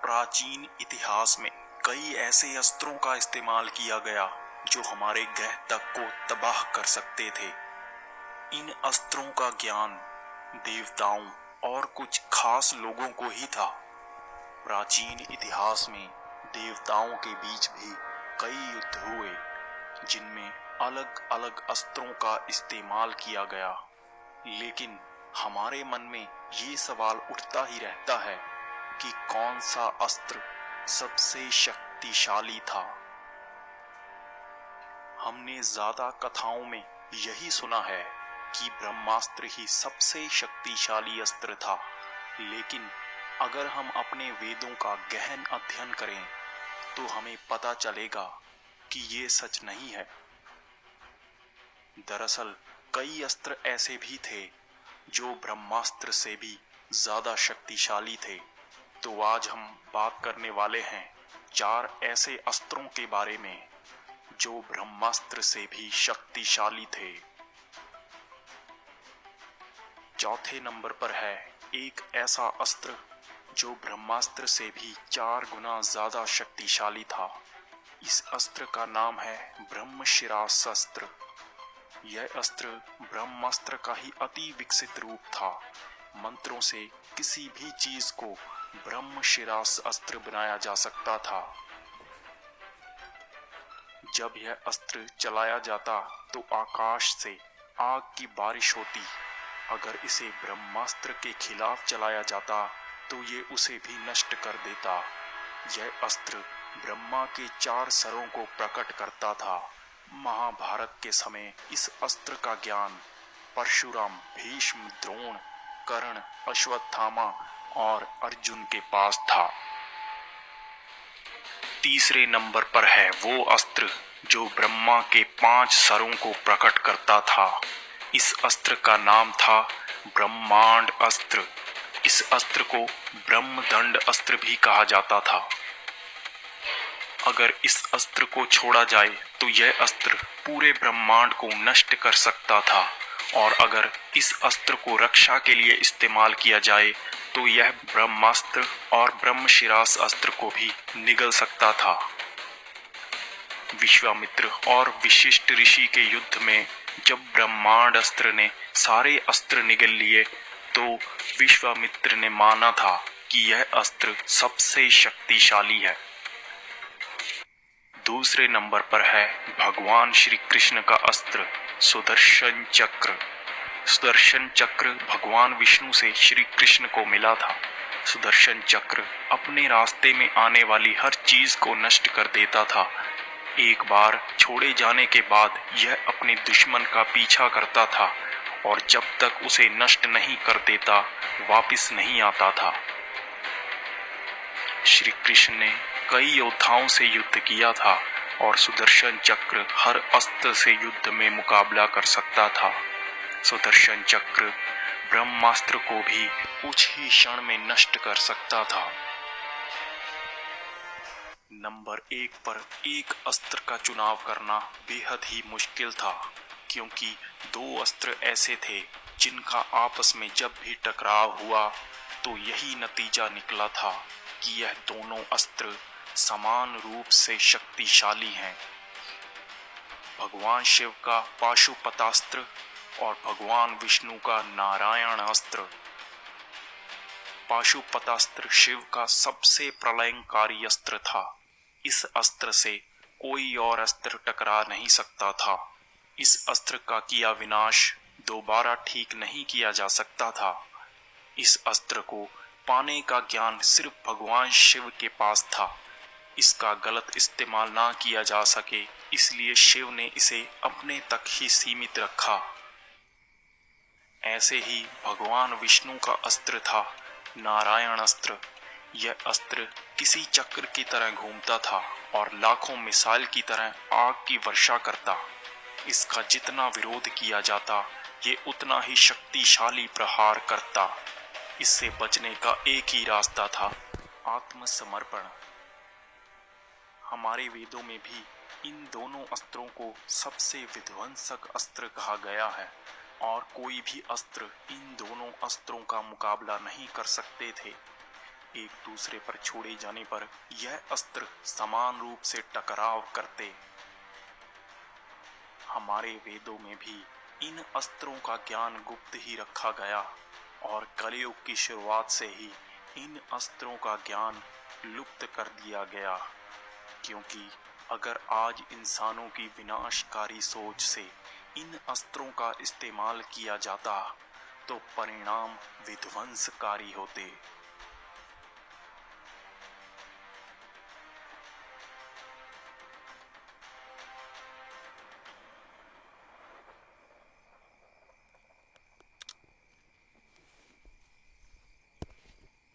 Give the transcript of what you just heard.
प्राचीन इतिहास में कई ऐसे अस्त्रों का इस्तेमाल किया गया जो हमारे ग्रह तक को तबाह कर सकते थे। इन अस्त्रों का ज्ञान देवताओं और कुछ खास लोगों को ही था। प्राचीन इतिहास में देवताओं के बीच भी कई युद्ध हुए जिनमें अलग अलग अस्त्रों का इस्तेमाल किया गया, लेकिन हमारे मन में ये सवाल उठता ही रहता है कि कौन सा अस्त्र सबसे शक्तिशाली था। हमने ज्यादा कथाओं में यही सुना है कि ब्रह्मास्त्र ही सबसे शक्तिशाली अस्त्र था, लेकिन अगर हम अपने वेदों का गहन अध्ययन करें तो हमें पता चलेगा कि ये सच नहीं है। दरअसल कई अस्त्र ऐसे भी थे जो ब्रह्मास्त्र से भी ज्यादा शक्तिशाली थे। तो आज हम बात करने वाले हैं 4 ऐसे अस्त्रों के बारे में जो ब्रह्मास्त्र से भी शक्तिशाली थे। चौथे नंबर पर है एक ऐसा अस्त्र जो ब्रह्मास्त्र से भी 4 गुना ज्यादा शक्तिशाली था। इस अस्त्र का नाम है ब्रह्मशिरास अस्त्र। यह अस्त्र ब्रह्मास्त्र का ही अति विकसित रूप था। मंत्रों से किसी भी चीज को ब्रह्मशिरास अस्त्र बनाया जा सकता था। जब यह अस्त्र चलाया जाता तो आकाश से आग की बारिश होती। अगर इसे ब्रह्मास्त्र के खिलाफ चलाया जाता तो ये उसे भी नष्ट कर देता। यह अस्त्र ब्रह्मा के 4 सरों को प्रकट करता था। महाभारत के समय इस अस्त्र का ज्ञान परशुराम, भीष्म, द्रोण, कर्ण, अश्वत्थामा और अर्जुन के पास था। तीसरे नंबर पर है वो अस्त्र जो ब्रह्मा के 5 सरों को प्रकट करता था। इस अस्त्र का नाम था ब्रह्मांड अस्त्र। इस अस्त्र को ब्रह्मदंड अस्त्र भी कहा जाता था। अगर इस अस्त्र को छोड़ा जाए तो यह अस्त्र पूरे ब्रह्मांड को नष्ट कर सकता था, और अगर इस अस्त्र को रक्षा के लिए इस्तेमाल किया जाए तो यह ब्रह्मास्त्र और ब्रह्मशिरास अस्त्र को भी निगल सकता था। विश्वामित्र और वशिष्ठ ऋषि के युद्ध में जब ब्रह्मांड अस्त्र ने सारे अस्त्र निगल लिए तो विश्वामित्र ने माना था कि यह अस्त्र सबसे शक्तिशाली है। दूसरे नंबर पर है भगवान श्री कृष्ण का अस्त्र सुदर्शन चक्र। सुदर्शन चक्र भगवान विष्णु से श्री कृष्ण को मिला था। सुदर्शन चक्र अपने रास्ते में आने वाली हर चीज को नष्ट कर देता था। एक बार छोड़े जाने के बाद यह अपने दुश्मन का पीछा करता था और जब तक उसे नष्ट नहीं कर देता वापस नहीं आता था। श्री कृष्ण ने कई योद्धाओं से युद्ध किया था और सुदर्शन चक्र हर अस्त्र से युद्ध में मुकाबला कर सकता था। सुदर्शन चक्र ब्रह्मास्त्र को भी कुछ ही क्षण में नष्ट कर सकता था। नंबर 1 पर एक अस्त्र का चुनाव करना बेहद ही मुश्किल था, क्योंकि 2 अस्त्र ऐसे थे जिनका आपस में जब भी टकराव हुआ तो यही नतीजा निकला था कि यह दोनों अस्त्र समान रूप से शक्तिशाली हैं। भगवान शिव का पाशुपतास्त्र और भगवान विष्णु का नारायण अस्त्र। पाशुपतास्त्र शिव का सबसे प्रलयंकारी अस्त्र था। इस अस्त्र से कोई और अस्त्र टकरा नहीं सकता था। इस अस्त्र का किया विनाश दोबारा ठीक नहीं किया जा सकता था। इस अस्त्र को पाने का ज्ञान सिर्फ भगवान शिव के पास था। इसका गलत इस्तेमाल ना किया जा सके, इसलिए शिव ने इसे अपने तक ही सीमित रखा। ऐसे ही भगवान विष्णु का अस्त्र था नारायण अस्त्र। यह अस्त्र किसी चक्र की तरह घूमता था और लाखों मिसाइल की तरह आग की वर्षा करता। इसका जितना विरोध किया जाता ये उतना ही शक्तिशाली प्रहार करता। इससे बचने का एक ही रास्ता था, आत्मसमर्पण। हमारे वेदों में भी इन दोनों अस्त्रों को सबसे विध्वंसक अस्त्र कहा गया है और कोई भी अस्त्र इन दोनों अस्त्रों का मुकाबला नहीं कर सकते थे। एक दूसरे पर छोड़े जाने पर यह अस्त्र समान रूप से टकराव करते। हमारे वेदों में भी इन अस्त्रों का ज्ञान गुप्त ही रखा गया और कलयुग की शुरुआत से ही इन अस्त्रों का ज्ञान लुप्त कर दिया गया, क्योंकि अगर आज इंसानों की विनाशकारी सोच से इन अस्त्रों का इस्तेमाल किया जाता तो परिणाम विध्वंसकारी होते।